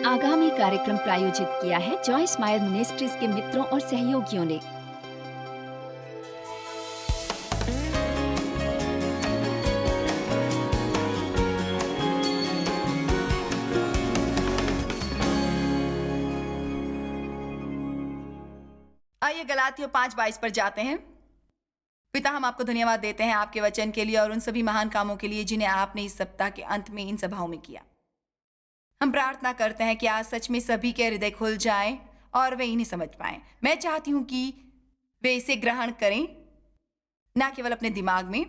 आगामी कार्यक्रम प्रायोजित किया है जॉयस मायर मिनिस्ट्रीज के मित्रों और सहयोगियों ने। आइए गलातियों 5:22 पर जाते हैं। पिता, हम आपको धन्यवाद देते हैं आपके वचन के लिए और उन सभी महान कामों के लिए जिन्हें आपने इस सप्ताह के अंत में इन सभाओं में किया। हम प्रार्थना करते हैं कि आज सच में सभी के हृदय खुल जाएं और वे इन्हें समझ पाएं। मैं चाहती हूं कि वे इसे ग्रहण करें, ना केवल अपने दिमाग में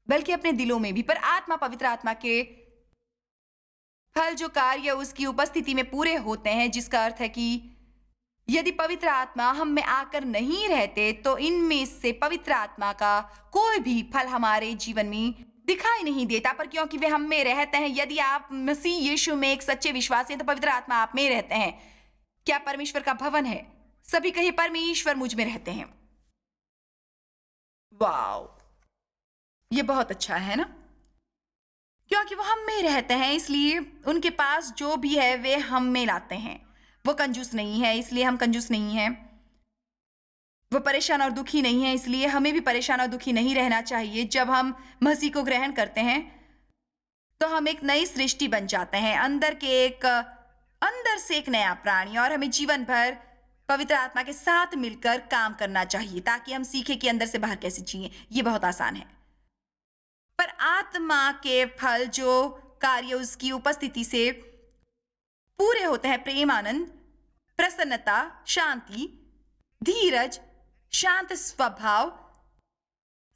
बल्कि अपने दिलों में भी। पर आत्मा, पवित्र आत्मा के फल जो कार्य उसकी उपस्थिति में पूरे होते हैं, जिसका अर्थ है कि यदि पवित्र आत्मा हम में आकर नहीं रहते तो इनमें से पवित्र आत्मा का कोई भी फल हमारे जीवन में दिखाई नहीं देता। पर क्योंकि वे हम में रहते हैं, यदि आप मसीह यीशु में एक सच्चे विश्वासी हैं तो पवित्र आत्मा आप में रहते हैं। क्या परमेश्वर का भवन है? सभी कहिए, परमेश्वर मुझ में रहते हैं। वाओ, ये बहुत अच्छा है ना? क्योंकि वो हम में रहते हैं, इसलिए उनके पास जो भी है वे हम में लाते हैं। वो कंजूस नहीं है, इसलिए हम कंजूस नहीं हैं। वो परेशान और दुखी नहीं है, इसलिए हमें भी परेशान और दुखी नहीं रहना चाहिए। जब हम मसीह को ग्रहण करते हैं तो हम एक नई सृष्टि बन जाते हैं, अंदर से एक नया प्राणी, और हमें जीवन भर पवित्र आत्मा के साथ मिलकर काम करना चाहिए ताकि हम सीखें कि अंदर से बाहर कैसे जिए। ये बहुत आसान है। पर आत्मा के फल जो कार्य उसकी उपस्थिति से पूरे होते हैं, प्रेम, आनंद, प्रसन्नता, शांति, धीरज, शांत स्वभाव,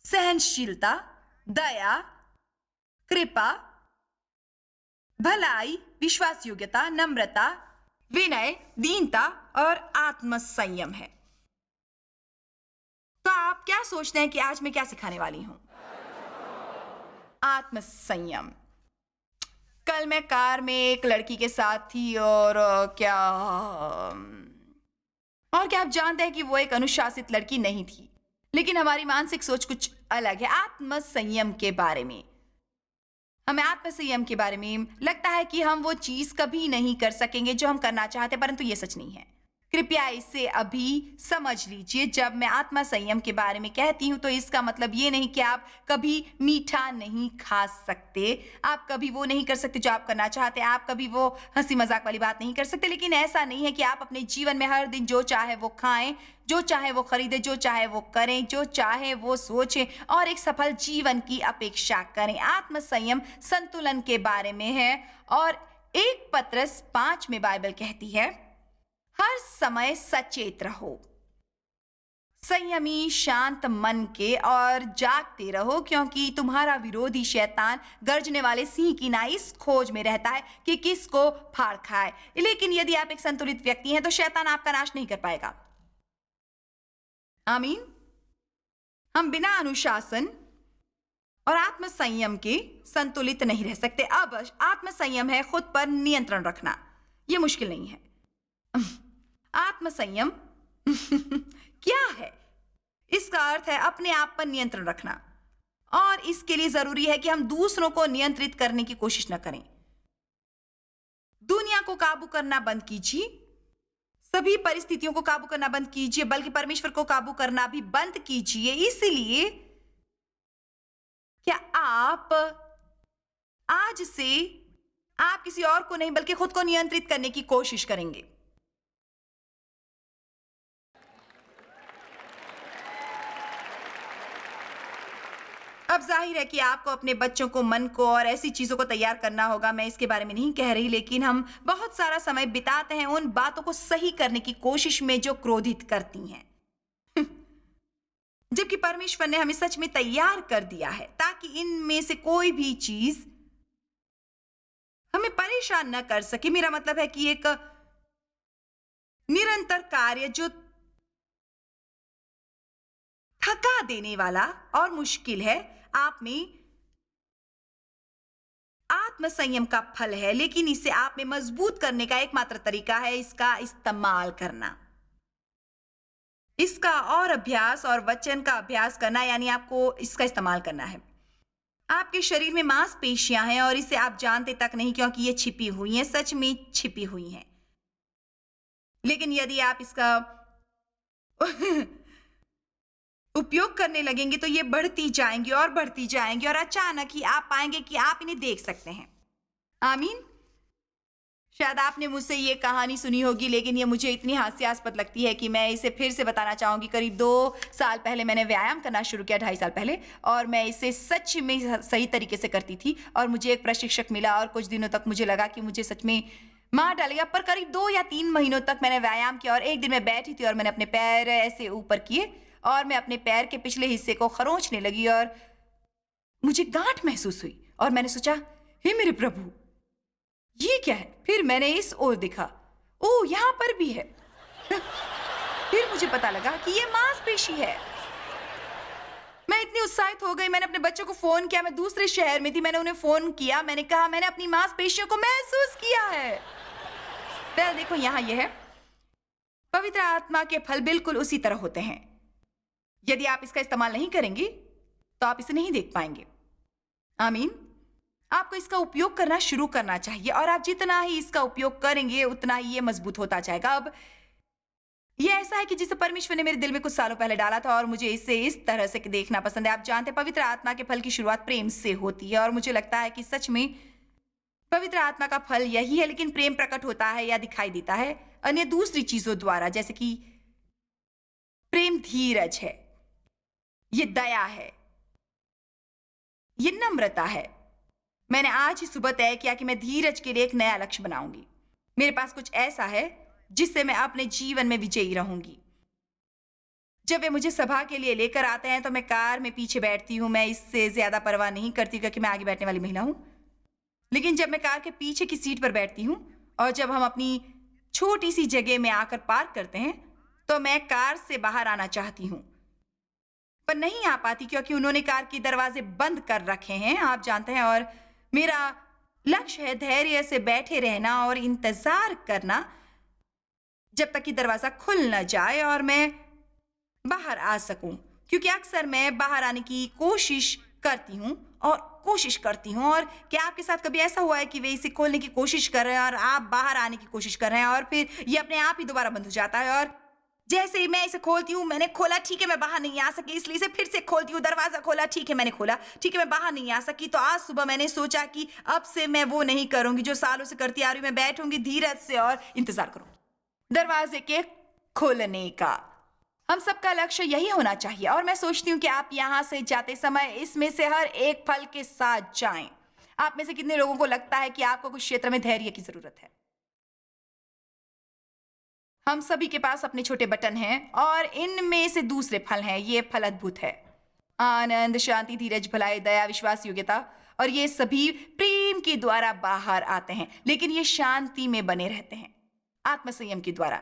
सहनशीलता, दया, कृपा, भलाई, विश्वास योग्यता, नम्रता, विनय, दीनता और आत्मसंयम है। तो आप क्या सोचते हैं कि आज मैं क्या सिखाने वाली हूं? आत्मसंयम। कल मैं कार में एक लड़की के साथ थी और क्या आप जानते हैं कि वो एक अनुशासित लड़की नहीं थी, लेकिन हमारी मानसिक सोच कुछ अलग है। आत्मसंयम के बारे में हमें आत्मसंयम के बारे में लगता है कि हम वो चीज कभी नहीं कर सकेंगे जो हम करना चाहते, परंतु ये सच नहीं है। कृपया इसे अभी समझ लीजिए। जब मैं आत्मा संयम के बारे में कहती हूं तो इसका मतलब ये नहीं कि आप कभी मीठा नहीं खा सकते, आप कभी वो नहीं कर सकते जो आप करना चाहते, आप कभी वो हंसी मजाक वाली बात नहीं कर सकते। लेकिन ऐसा नहीं है कि आप अपने जीवन में हर दिन जो चाहे वो खाएं, जो चाहे वो खरीदें, जो चाहे वो करें, जो चाहे वो सोचें और एक सफल जीवन की अपेक्षा करें। आत्म संयम संतुलन के बारे में है और 1 पत्रस 5 में बाइबल कहती है, हर समय सचेत रहो, संयमी, शांत मन के और जागते रहो, क्योंकि तुम्हारा विरोधी शैतान गर्जने वाले सिंह की नाई इस खोज में रहता है कि किसको फाड़ खाए। लेकिन यदि आप एक संतुलित व्यक्ति हैं तो शैतान आपका नाश नहीं कर पाएगा। आमीन। हम बिना अनुशासन और आत्मसंयम के संतुलित नहीं रह सकते। अब आत्मसंयम है खुद पर नियंत्रण रखना। यह मुश्किल नहीं है। आत्मसंयम क्या है? इसका अर्थ है अपने आप पर नियंत्रण रखना, और इसके लिए जरूरी है कि हम दूसरों को नियंत्रित करने की कोशिश न करें। दुनिया को काबू करना बंद कीजिए, सभी परिस्थितियों को काबू करना बंद कीजिए, बल्कि परमेश्वर को काबू करना भी बंद कीजिए। इसलिए क्या आप आज से आप किसी और को नहीं बल्कि खुद को नियंत्रित करने की कोशिश करेंगे? अब जाहिर है कि आपको अपने बच्चों को, मन को और ऐसी चीजों को तैयार करना होगा। मैं इसके बारे में नहीं कह रही, लेकिन हम बहुत सारा समय बिताते हैं उन बातों को सही करने की कोशिश में जो क्रोधित करती हैं, जबकि परमेश्वर ने हमें सच में तैयार कर दिया है ताकि इनमें से कोई भी चीज हमें परेशान न कर सके। मेरा मतलब है कि एक निरंतर कार्य जो थका देने वाला और मुश्किल है, आप में आत्मसंयम का फल है, लेकिन इसे आप में मजबूत करने का एकमात्र तरीका है इसका इस्तेमाल करना, इसका और अभ्यास और वचन का अभ्यास करना, यानी आपको इसका इस्तेमाल करना है। आपके शरीर में मांसपेशियां हैं और इसे आप जानते तक नहीं क्योंकि ये छिपी हुई हैं, सच में छिपी हुई हैं। लेकिन यदि आप इसका उपयोग करने लगेंगे तो ये बढ़ती जाएंगी और बढ़ती जाएंगी और अचानक ही आप पाएंगे कि आप इन्हें देख सकते हैं। आमीन। शायद आपने मुझसे ये कहानी सुनी होगी, लेकिन ये मुझे इतनी हास्यास्पद लगती है कि मैं इसे फिर से बताना चाहूंगी। करीब 2 साल पहले मैंने व्यायाम करना शुरू किया, 2.5 साल पहले, और मैं इसे सच में सही तरीके से करती थी और मुझे एक प्रशिक्षक मिला और कुछ दिनों तक मुझे लगा कि मुझे सच में मार डालेगा। पर करीब 2 या 3 महीनों तक मैंने व्यायाम किया और एक दिन मैं बैठी थी और मैंने अपने पैर ऐसे ऊपर किए और मैं अपने पैर के पिछले हिस्से को खरोंचने लगी और मुझे गांठ महसूस हुई और मैंने सोचा, हे मेरे प्रभु, ये क्या है? फिर मैंने इस ओर देखा, ओह यहां पर भी है। फिर मुझे पता लगा कि ये मांसपेशी है। मैं इतनी उत्साहित हो गई, मैंने अपने बच्चों को फोन किया। मैं दूसरे शहर में थी, मैंने उन्हें फोन किया, मैंने कहा मैंने अपनी मांसपेशियों को महसूस किया है। वेल देखो, यहां यह है, पवित्र आत्मा के फल बिल्कुल उसी तरह होते हैं। यदि आप इसका इस्तेमाल नहीं करेंगे तो आप इसे नहीं देख पाएंगे। आमीन। आपको इसका उपयोग करना शुरू करना चाहिए और आप जितना ही इसका उपयोग करेंगे उतना ही ये मजबूत होता जाएगा। अब ये ऐसा है कि जिसे परमेश्वर ने मेरे दिल में कुछ सालों पहले डाला था और मुझे इसे इस तरह से देखना पसंद है। आप जानते हैं, पवित्र आत्मा के फल की शुरुआत प्रेम से होती है और मुझे लगता है कि सच में पवित्र आत्मा का फल यही है, लेकिन प्रेम प्रकट होता है या दिखाई देता है अन्य दूसरी चीजों द्वारा, जैसे कि प्रेम धीरज है, ये दया है, ये नम्रता है। मैंने आज ही सुबह तय किया कि मैं धीरज के लिए एक नया लक्ष्य बनाऊंगी। मेरे पास कुछ ऐसा है जिससे मैं अपने जीवन में विजयी रहूंगी। जब वे मुझे सभा के लिए लेकर आते हैं तो मैं कार में पीछे बैठती हूँ। मैं इससे ज्यादा परवाह नहीं करती क्योंकि मैं आगे बैठने वाली महिला हूँ। लेकिन जब मैं कार के पीछे की सीट पर बैठती हूँ और जब हम अपनी छोटी सी जगह में आकर पार्क करते हैं तो मैं कार से बाहर आना चाहती हूँ, पर नहीं आ पाती क्योंकि उन्होंने कार के दरवाजे बंद कर रखे हैं, आप जानते हैं। और मेरा लक्ष्य है धैर्य से बैठे रहना और इंतजार करना जब तक कि दरवाजा खुल न जाए और मैं बाहर आ सकूं, क्योंकि अक्सर मैं बाहर आने की कोशिश करती हूं और क्या आपके साथ कभी ऐसा हुआ है कि वे इसे खोलने की कोशिश कर रहे हैं और आप बाहर आने की कोशिश कर रहे हैं और फिर ये अपने आप ही दोबारा बंद हो जाता है और जैसे ही मैं इसे खोलती हूँ, मैंने खोला, ठीक है मैं बाहर नहीं आ सकी, इसलिए इसे फिर से खोलती हूँ, दरवाजा खोला, ठीक है मैंने खोला, ठीक है मैं बाहर नहीं आ सकी। तो आज सुबह मैंने सोचा कि अब से मैं वो नहीं करूंगी जो सालों से करती आ रही हूँ। मैं बैठूंगी धीरज से और इंतजार करूंगी दरवाजे के खोलने का। हम सबका लक्ष्य यही होना चाहिए और मैं सोचती हूँ कि आप यहाँ से जाते समय इसमें से हर एक फल के साथ जाएं। आप में से कितने लोगों को लगता है कि आपको कुछ क्षेत्र में धैर्य की जरूरत है? हम सभी के पास अपने छोटे बटन हैं और इनमें से दूसरे फल हैं। ये फल अद्भुत है, आनंद, शांति, धीरज, भलाई, दया, विश्वास, योग्यता, और ये सभी प्रेम के द्वारा बाहर आते हैं, लेकिन ये शांति में बने रहते हैं आत्मसंयम के द्वारा।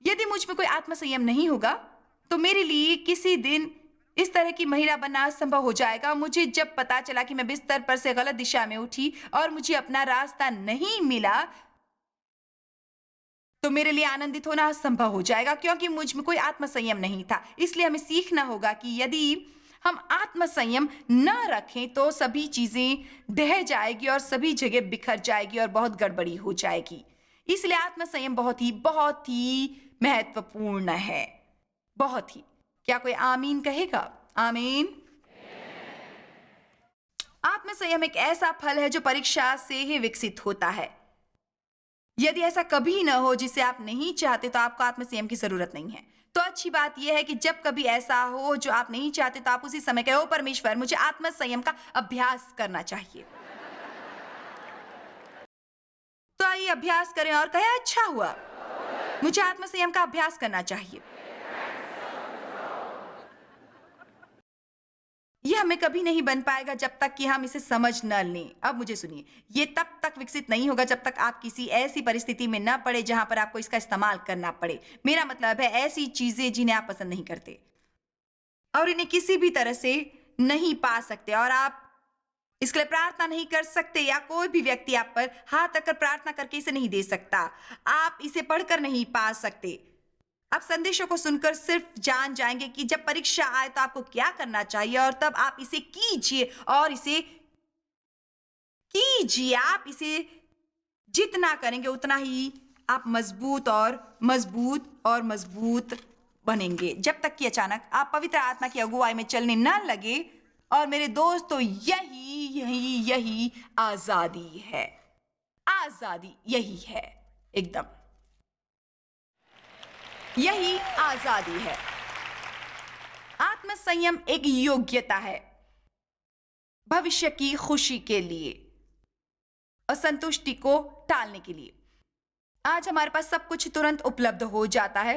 यदि मुझ में कोई आत्मसंयम नहीं होगा तो मेरे लिए किसी दिन इस तरह की महिला बनना असंभव हो जाएगा। मुझे जब पता चला कि मैं बिस्तर पर से गलत दिशा में उठी और मुझे अपना रास्ता नहीं मिला तो मेरे लिए आनंदित होना असंभव हो जाएगा, क्योंकि मुझ में कोई आत्मसंयम नहीं था। इसलिए हमें सीखना होगा कि यदि हम आत्मसंयम न रखें तो सभी चीजें ढह जाएगी और सभी जगह बिखर जाएगी और बहुत गड़बड़ी हो जाएगी। इसलिए आत्मसंयम बहुत ही महत्वपूर्ण है, बहुत ही। क्या कोई आमीन कहेगा? आमीन। आत्मसंयम एक ऐसा फल है जो परीक्षा से ही विकसित होता है। यदि ऐसा कभी न हो जिसे आप नहीं चाहते तो आपको आत्मसंयम की जरूरत नहीं है। तो अच्छी बात यह है कि जब कभी ऐसा हो जो आप नहीं चाहते तो आप उसी समय कहो, परमेश्वर मुझे आत्मसंयम का अभ्यास करना चाहिए। तो आइए अभ्यास करें और कहें, अच्छा हुआ, मुझे आत्मसंयम का अभ्यास करना चाहिए। यह हमें कभी नहीं बन पाएगा जब तक कि हम इसे समझ न लें। अब मुझे सुनिए, ये तब तक विकसित नहीं होगा जब तक आप किसी ऐसी परिस्थिति में न पड़े जहां पर आपको इसका इस्तेमाल करना पड़े। मेरा मतलब है ऐसी चीजें जिन्हें आप पसंद नहीं करते और इन्हें किसी भी तरह से नहीं पा सकते और आप इसके लिए प्रार्थना नहीं कर सकते, या कोई भी व्यक्ति आप पर हाथ रखकर प्रार्थना करके इसे नहीं दे सकता। आप इसे पढ़कर नहीं पा सकते, आप संदेशों को सुनकर सिर्फ जान जाएंगे कि जब परीक्षा आए तो आपको क्या करना चाहिए, और तब आप इसे कीजिए और इसे कीजिए। आप इसे जितना करेंगे उतना ही आप मजबूत और मजबूत और मजबूत बनेंगे, जब तक कि अचानक आप पवित्र आत्मा की अगुवाई में चलने न लगे। और मेरे दोस्तों, यही यही यही आजादी है। आजादी यही है, एकदम यही आजादी है। आत्मसंयम एक योग्यता है भविष्य की खुशी के लिए, असंतुष्टि को टालने के लिए। आज हमारे पास सब कुछ तुरंत उपलब्ध हो जाता है।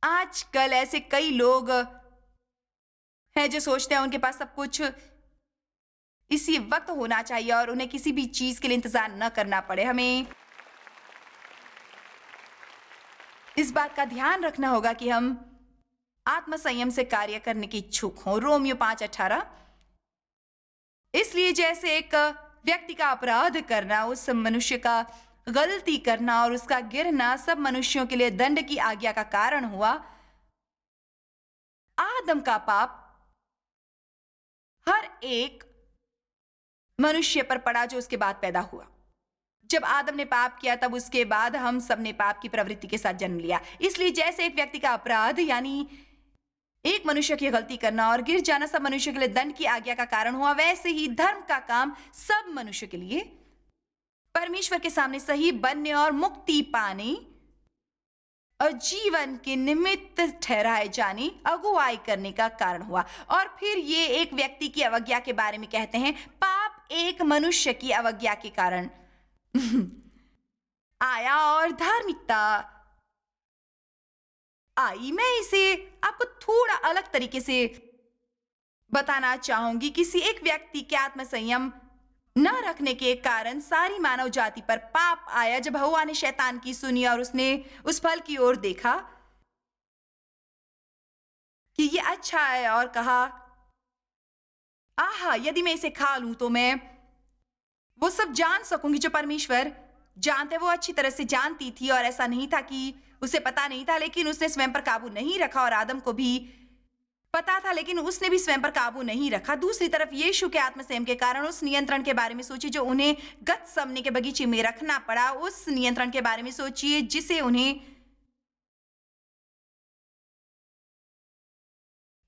आजकल ऐसे कई लोग हैं जो सोचते हैं उनके पास सब कुछ इसी वक्त होना चाहिए और उन्हें किसी भी चीज के लिए इंतजार न करना पड़े। हमें इस बात का ध्यान रखना होगा कि हम आत्मसंयम से कार्य करने की इच्छुक हों। रोमियो 5:18। इसलिए जैसे एक व्यक्ति का अपराध करना, उस मनुष्य का गलती करना और उसका गिरना सब मनुष्यों के लिए दंड की आज्ञा का कारण हुआ, आदम का पाप हर एक मनुष्य पर पड़ा जो उसके बाद पैदा हुआ। जब आदम ने पाप किया तब उसके बाद हम सब ने पाप की प्रवृत्ति के साथ जन्म लिया। इसलिए जैसे एक व्यक्ति का अपराध यानी एक मनुष्य की गलती करना और गिर जाना सब मनुष्य के लिए दंड की आज्ञा का कारण हुआ, वैसे ही धर्म का काम सब मनुष्य के लिए परमेश्वर के सामने सही बनने और मुक्ति पाने और जीवन के निमित्त ठहराए जाने, अगुवाई करने का कारण हुआ। और फिर ये एक व्यक्ति की अवज्ञा के बारे में कहते हैं। पाप एक मनुष्य की अवज्ञा के कारण आया और धार्मिकता आई। मैं इसे आपको थोड़ा अलग तरीके से बताना चाहूंगी। किसी एक व्यक्ति के आत्मसंयम न रखने के कारण सारी मानव जाति पर पाप आया। जब हव्वा ने शैतान की सुनी और उसने उस फल की ओर देखा कि ये अच्छा है और कहा, आहा, यदि मैं इसे खा लूं तो मैं वो सब जान सकूंगी जो परमेश्वर जानते। वो अच्छी तरह से जानती थी और ऐसा नहीं था कि उसे पता नहीं था, लेकिन उसने स्वयं पर काबू नहीं रखा। और आदम को भी पता था लेकिन उसने भी स्वयं पर काबू नहीं रखा। दूसरी तरफ यीशु के आत्मसंयम के कारण उस नियंत्रण के बारे में सोचिए जो उन्हें गतसमने के बगीचे में रखना पड़ा। उस नियंत्रण के बारे में सोचिए जिसे उन्हें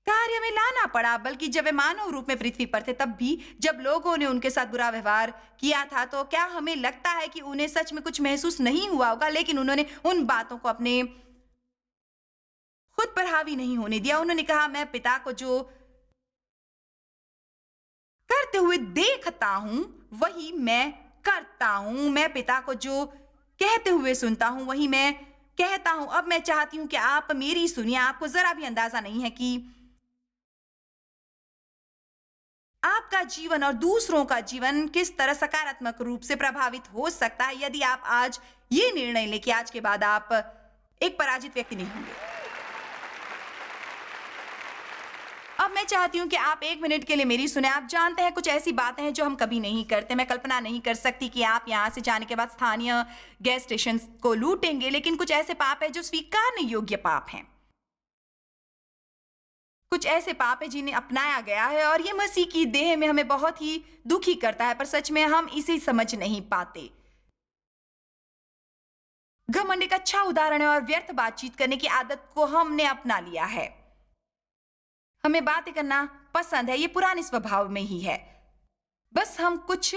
कार्य में लाना पड़ा। बल्कि जब वे मानव रूप में पृथ्वी पर थे तब भी जब लोगों ने उनके साथ बुरा व्यवहार किया था, तो क्या हमें लगता है कि उन्हें सच में कुछ महसूस नहीं हुआ होगा? लेकिन उन्होंने उन बातों को अपने खुद पर हावी नहीं होने दिया। उन्होंने कहा, मैं पिता को जो करते हुए देखता हूं वही मैं करता हूं। मैं पिता को जो कहते हुए सुनता हूं वही मैं कहता हूं। अब मैं चाहती हूं कि आप मेरी सुनिए। आपको जरा भी अंदाजा नहीं है कि आपका जीवन और दूसरों का जीवन किस तरह सकारात्मक रूप से प्रभावित हो सकता है यदि आप आज ये निर्णय लें कि आज के बाद आप एक पराजित व्यक्ति नहीं होंगे। अब मैं चाहती हूं कि आप 1 मिनट के लिए मेरी सुने। आप जानते हैं कुछ ऐसी बातें हैं जो हम कभी नहीं करते। मैं कल्पना नहीं कर सकती कि आप यहां से जाने के बाद स्थानीय गैस स्टेशन को लूटेंगे, लेकिन कुछ ऐसे पाप हैं जो स्वीकारने योग्य पाप हैं। कुछ ऐसे पाप है जिन्हें अपनाया गया है और ये मसीह की देह में हमें बहुत ही दुखी करता है, पर सच में हम इसे समझ नहीं पाते। घमंड एक अच्छा उदाहरण है और व्यर्थ बातचीत करने की आदत को हमने अपना लिया है। हमें बातें करना पसंद है, ये पुराने स्वभाव में ही है। बस हम कुछ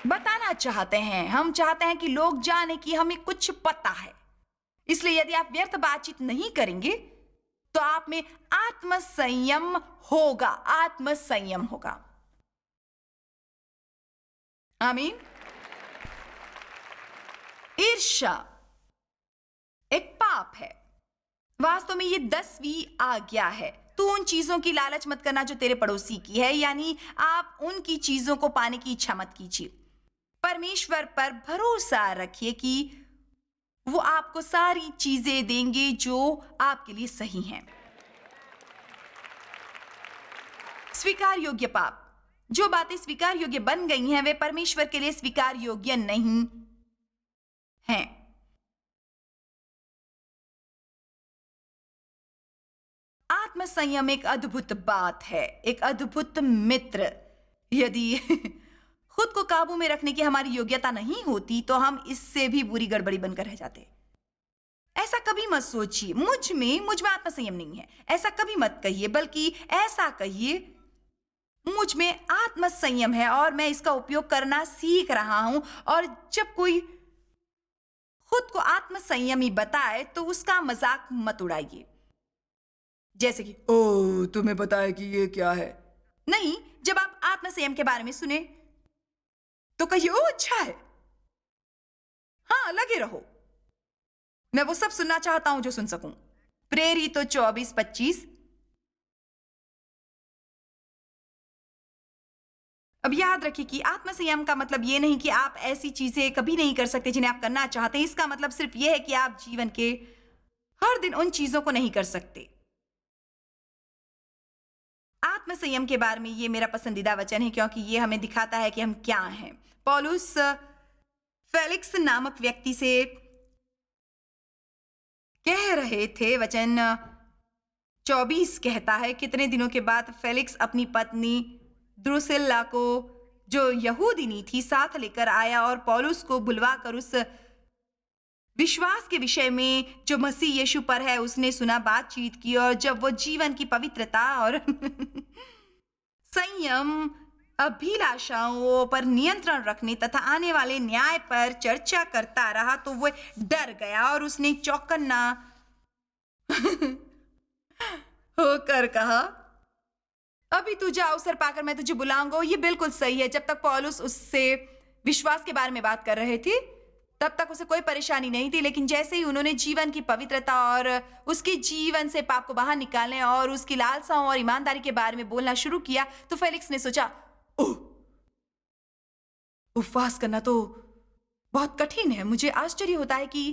बताना चाहते हैं। हम चाहते हैं कि लोग जाने कि हमें कुछ पता है। इसलिए यदि आप व्यर्थ बातचीत नहीं करेंगे तो आप में आत्मसंयम होगा। आत्मसंयम होगा। आमीन। ईर्ष्या एक पाप है। वास्तव में ये 10वीं आज्ञा है। तू उन चीजों की लालच मत करना जो तेरे पड़ोसी की है, यानी आप उनकी चीजों को पाने की इच्छा मत कीजिए। परमेश्वर पर भरोसा रखिए कि वो आपको सारी चीजें देंगे जो आपके लिए सही हैं। स्वीकार योग्य पाप। जो बातें स्वीकार योग्य बन गई हैं वे परमेश्वर के लिए स्वीकार योग्य नहीं हैं। आत्मसंयम एक अद्भुत बात है, एक अद्भुत मित्र। यदि खुद को काबू में रखने की हमारी योग्यता नहीं होती तो हम इससे भी बुरी गड़बड़ी बनकर रह जाते। ऐसा कभी मत सोचिए मुझ में आत्मसंयम नहीं है, ऐसा कभी मत कहिए, बल्कि ऐसा कहिए मुझ में आत्मसंयम है और मैं इसका उपयोग करना सीख रहा हूं। और जब कोई खुद को आत्मसंयमी बताए तो उसका मजाक मत उड़ाइए, जैसे कि ओ तुम्हें पता है कि ये क्या है। नहीं, जब आप आत्मसंयम के बारे में सुने तो कहिए ओ अच्छा है, हाँ लगे रहो, मैं वो सब सुनना चाहता हूं जो सुन सकूं। प्रेरित 24:25। अब याद रखिए कि आत्मसंयम का मतलब ये नहीं कि आप ऐसी चीजें कभी नहीं कर सकते जिन्हें आप करना चाहते हैं। इसका मतलब सिर्फ यह है कि आप जीवन के हर दिन उन चीजों को नहीं कर सकते। आत्मसंयम के बारे में ये मेरा पसंदीदा वचन है क्योंकि ये हमें दिखाता है कि हम क्या हैं। पौलुस फेलिक्स नामक व्यक्ति से कह रहे थे, वचन 24 कहता है, कितने दिनों के बाद फेलिक्स अपनी पत्नी द्रुसिल्ला को, जो यहूदिनी थी, साथ लेकर आया और पौलुस को बुलवाकर उस विश्वास के विषय में जो मसीह यीशु पर है उसने सुना, बातचीत की। और जब वो जीवन की पवित्रता और संयम, अभिलाषाओं पर नियंत्रण रखने तथा आने वाले न्याय पर चर्चा करता रहा तो वो डर गया और उसने चौकन्ना होकर कहा, अभी तू जा, अवसर पाकर मैं तुझे बुलाऊंगा। ये बिल्कुल सही है। जब तक पौलुस उससे विश्वास के बारे में बात कर रहे थे तब तक उसे कोई परेशानी नहीं थी, लेकिन जैसे ही उन्होंने जीवन की पवित्रता और उसके जीवन से पाप को बाहर निकालने और उसकी लालसाओं और ईमानदारी के बारे में बोलना शुरू किया तो फेलिक्स ने सोचा, ओह, उपवास करना तो बहुत कठिन है। मुझे आश्चर्य होता है कि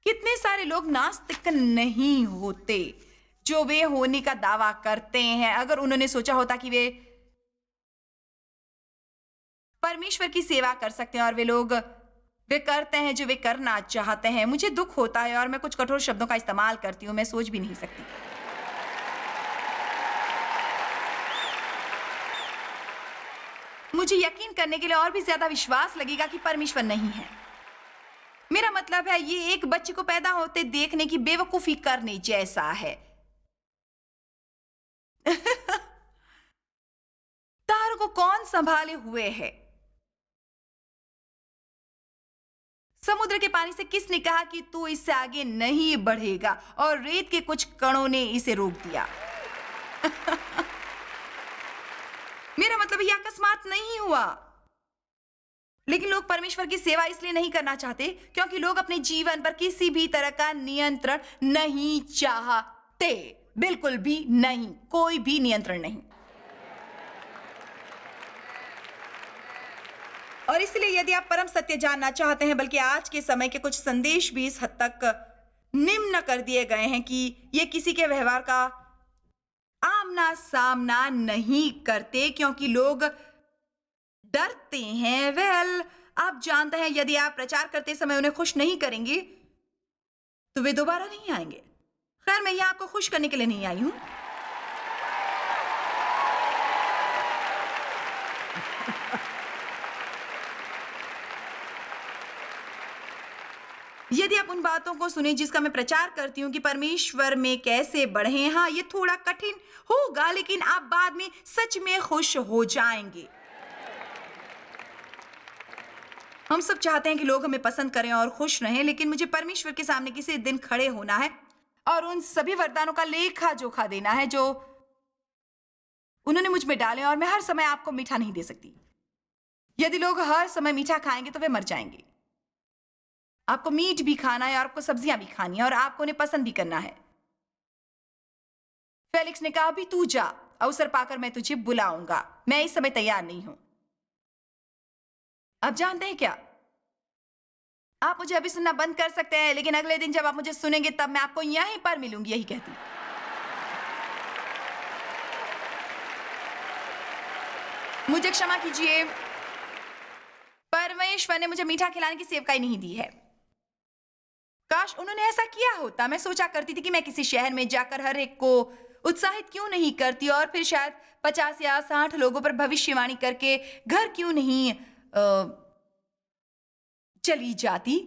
कितने सारे लोग नास्तिक नहीं होते जो वे होने का दावा करते हैं। अगर उन्होंने सोचा होता कि वे परमेश्वर की सेवा कर सकते हैं और वे करते हैं जो वे करना चाहते हैं। मुझे दुख होता है और मैं कुछ कठोर शब्दों का इस्तेमाल करती हूं, मैं सोच भी नहीं सकती। मुझे यकीन करने के लिए और भी ज्यादा विश्वास लगेगा कि परमेश्वर नहीं है। मेरा मतलब है ये एक बच्चे को पैदा होते देखने की बेवकूफी करने जैसा है। तारों को कौन संभाले हुए है? समुद्र के पानी से किसने कहा कि तू इससे आगे नहीं बढ़ेगा? और रेत के कुछ कणों ने इसे रोक दिया। मेरा मतलब यह अकस्मात नहीं हुआ। लेकिन लोग परमेश्वर की सेवा इसलिए नहीं करना चाहते क्योंकि लोग अपने जीवन पर किसी भी तरह का नियंत्रण नहीं चाहते। बिल्कुल भी नहीं, कोई भी नियंत्रण नहीं। और इसलिए यदि आप परम सत्य जानना चाहते हैं, बल्कि आज के समय के कुछ संदेश भी इस हद तक निम्न कर दिए गए हैं कि ये किसी के व्यवहार का आमना सामना नहीं करते क्योंकि लोग डरते हैं। वेल, आप जानते हैं यदि आप प्रचार करते समय उन्हें खुश नहीं करेंगे तो वे दोबारा नहीं आएंगे। खैर, मैं यहां आपको खुश करने के लिए नहीं आई हूं। यदि आप उन बातों को सुने जिसका मैं प्रचार करती हूं कि परमेश्वर में कैसे बढ़ें, हाँ ये थोड़ा कठिन होगा लेकिन आप बाद में सच में खुश हो जाएंगे। हम सब चाहते हैं कि लोग हमें पसंद करें और खुश रहें, लेकिन मुझे परमेश्वर के सामने किसी दिन खड़े होना है और उन सभी वरदानों का लेखा जोखा देना है जो उन्होंने मुझ में डाले, और मैं हर समय आपको मीठा नहीं दे सकती। यदि लोग हर समय मीठा खाएंगे तो वे मर जाएंगे। आपको मीट भी खाना है और आपको सब्जियां भी खानी है और आपको उन्हें पसंद भी करना है। फेलिक्स ने कहा, अभी तू जा, अवसर पाकर मैं तुझे बुलाऊंगा। मैं इस समय तैयार नहीं हूं। आप जानते हैं क्या, आप मुझे अभी सुनना बंद कर सकते हैं, लेकिन अगले दिन जब आप मुझे सुनेंगे तब मैं आपको यहीं पर मिलूंगी। यही कहती। मुझे क्षमा कीजिए, परमेश्वर ने मुझे मीठा खिलाने की सेवकाई नहीं दी है। काश उन्होंने ऐसा किया होता। मैं सोचा करती थी कि मैं किसी शहर में जाकर हर एक को उत्साहित क्यों नहीं करती और फिर शायद 50 या 60 लोगों पर भविष्यवाणी करके घर क्यों नहीं चली जाती।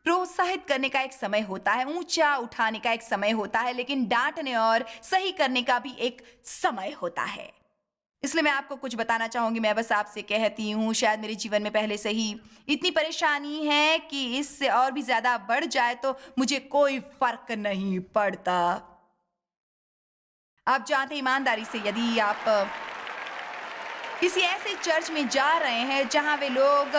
प्रोत्साहित करने का एक समय होता है, ऊंचा उठाने का एक समय होता है, लेकिन डांटने और सही करने का भी एक समय होता है। इसलिए मैं आपको कुछ बताना चाहूंगी। मैं बस आपसे कहती हूँ, शायद मेरे जीवन में पहले से ही इतनी परेशानी है कि इससे और भी ज्यादा बढ़ जाए तो मुझे कोई फर्क नहीं पड़ता। आप जानते हैं, ईमानदारी से यदि आप किसी ऐसे चर्च में जा रहे हैं जहां वे लोग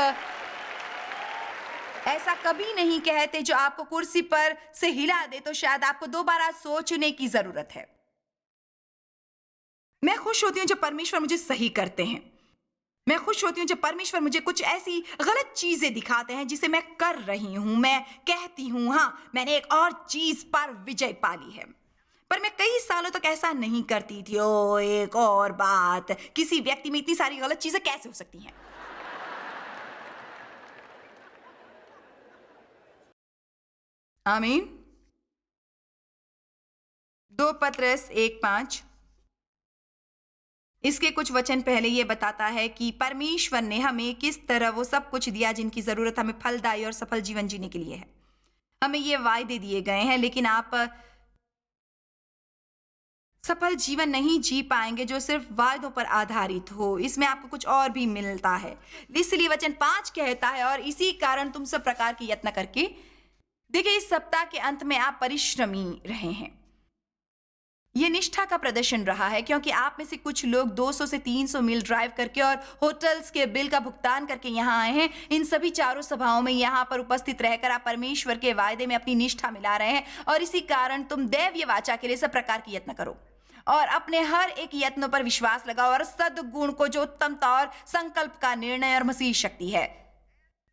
ऐसा कभी नहीं कहते जो आपको कुर्सी पर से हिला दे, तो शायद आपको दोबारा सोचने की जरूरत है। मैं खुश होती हूँ जब परमेश्वर मुझे सही करते हैं। मैं खुश होती हूँ जब परमेश्वर मुझे कुछ ऐसी गलत चीजें दिखाते हैं जिसे मैं कर रही हूं। मैं कहती हूं, हाँ, मैंने एक और चीज पर विजय पाली है। पर मैं कई सालों तक ऐसा नहीं करती थी। ओ, एक और बात, किसी व्यक्ति में इतनी सारी गलत चीजें कैसे हो सकती हैं? आमीन। 2 पतरस 1:5 इसके कुछ वचन पहले ये बताता है कि परमेश्वर ने हमें किस तरह वो सब कुछ दिया जिनकी जरूरत हमें फलदायी और सफल जीवन जीने के लिए है। हमें ये वायदे दिए गए हैं, लेकिन आप सफल जीवन नहीं जी पाएंगे जो सिर्फ वायदों पर आधारित हो। इसमें आपको कुछ और भी मिलता है। इसलिए वचन 5 कहता है, और इसी कारण तुम सब प्रकार के यत्न करके देखिए, इस सप्ताह के अंत में आप परिश्रमी रहे हैं। यह निष्ठा का प्रदर्शन रहा है, क्योंकि आप में से कुछ लोग 200 से 300 मील ड्राइव करके और होटल्स के बिल का भुगतान करके यहाँ आए हैं। इन सभी चारों सभाओं में यहाँ पर उपस्थित रहकर आप परमेश्वर के वायदे में अपनी निष्ठा मिला रहे हैं, और इसी कारण तुम दैवीय वाचा के लिए सब प्रकार की यत्न करो और अपने हर एक यत्नों पर विश्वास लगाओ, और सद्गुण को जो उत्तमता और संकल्प का निर्णय और मसीह शक्ति है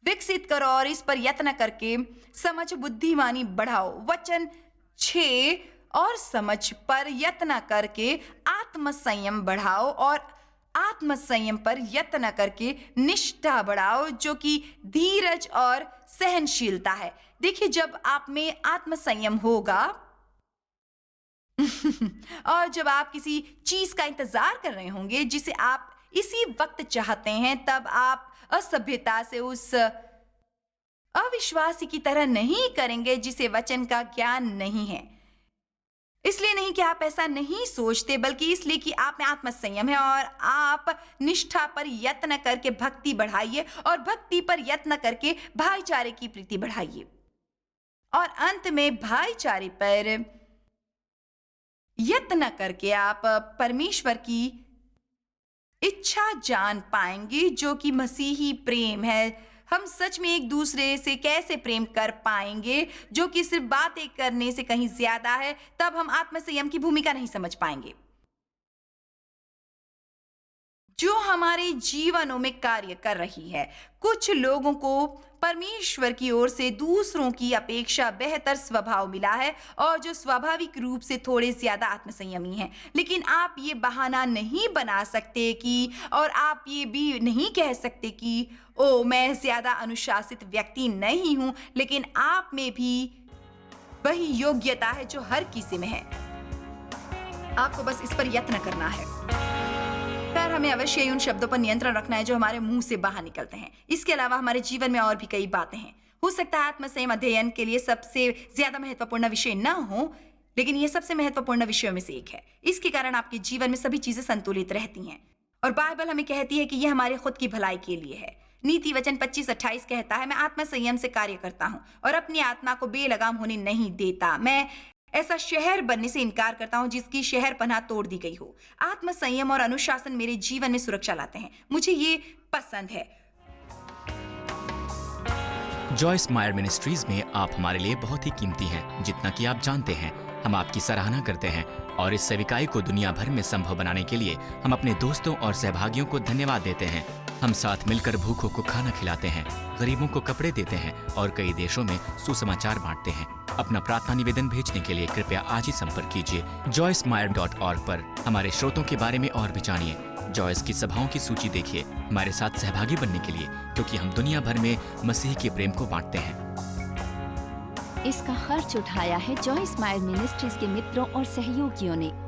विकसित करो, और इस पर यत्न करके समझ बुद्धिमानी बढ़ाओ। वचन 6, और समझ पर यत्न करके आत्मसंयम बढ़ाओ, और आत्मसंयम पर यत्न करके निष्ठा बढ़ाओ, जो कि धीरज और सहनशीलता है। देखिए, जब आप में आत्मसंयम होगा और जब आप किसी चीज का इंतजार कर रहे होंगे जिसे आप इसी वक्त चाहते हैं, तब आप असभ्यता से उस अविश्वासी की तरह नहीं करेंगे जिसे वचन का ज्ञान नहीं है। इसलिए नहीं कि आप ऐसा नहीं सोचते, बल्कि इसलिए कि आप में आत्मसंयम है, और आप निष्ठा पर यत्न करके भक्ति बढ़ाइए, और भक्ति पर यत्न करके भाईचारे की प्रीति बढ़ाइए, और अंत में भाईचारे पर यत्न करके आप परमेश्वर की इच्छा जान पाएंगे, जो कि मसीही प्रेम है। हम सच में एक दूसरे से कैसे प्रेम कर पाएंगे, जो कि सिर्फ बातें करने से कहीं ज्यादा है, तब हम आत्मसंयम की भूमिका नहीं समझ पाएंगे जो हमारे जीवनों में कार्य कर रही है। कुछ लोगों को परमेश्वर की ओर से दूसरों की अपेक्षा बेहतर स्वभाव मिला है, और जो स्वाभाविक रूप से थोड़े ज्यादा आत्मसंयमी हैं। लेकिन आप ये बहाना नहीं बना सकते कि, और आप ये भी नहीं कह सकते कि ओ, मैं ज्यादा अनुशासित व्यक्ति नहीं हूं, लेकिन आप में भी वही योग्यता है जो हर किसी में है। आपको बस इस पर यत्न करना है। पर हमें अवश्य ही उन शब्दों पर नियंत्रण रखना है जो हमारे मुंह से बाहर निकलते हैं। इसके अलावा हमारे जीवन में और भी कई बातें हैं। हो सकता है आत्मसंयम अध्ययन के लिए सबसे ज्यादा महत्वपूर्ण विषय न हो, लेकिन यह सबसे महत्वपूर्ण विषयों में से एक है। इसके कारण आपके जीवन में सभी चीजें संतुलित रहती हैं, और बाइबल हमें कहती है कि यह हमारे खुद की भलाई के लिए है। नीति वचन 25-28 कहता है, मैं आत्मसंयम से कार्य करता हूं और अपनी आत्मा को बेलगाम होने नहीं देता। मैं ऐसा शहर बनने से इनकार करता हूं जिसकी शहर पनाह तोड़ दी गई हो। आत्मसंयम और अनुशासन मेरे जीवन में सुरक्षा लाते हैं। मुझे ये पसंद है। जॉयस मायर मिनिस्ट्रीज में आप हमारे लिए बहुत ही कीमती हैं, जितना कि आप जानते हैं। हम आपकी सराहना करते हैं, और इस सेविकाई को दुनिया भर में संभव बनाने के लिए हम अपने दोस्तों और सहभागियों को धन्यवाद देते हैं। हम साथ मिलकर भूखों को खाना खिलाते हैं, गरीबों को कपड़े देते हैं, और कई देशों में सुसमाचार बांटते हैं। अपना प्रार्थना निवेदन भेजने के लिए कृपया आज ही संपर्क कीजिए joycemeyer.org पर। हमारे स्रोतों के बारे में और भी जानिए। जॉयस की सभाओं की सूची देखिए हमारे साथ सहभागी बनने के लिए, क्योंकि हम दुनिया भर में मसीह के प्रेम को बांटते हैं। इसका खर्च उठाया है जॉयस मायर मिनिस्ट्रीज के मित्रों और सहयोगियों ने।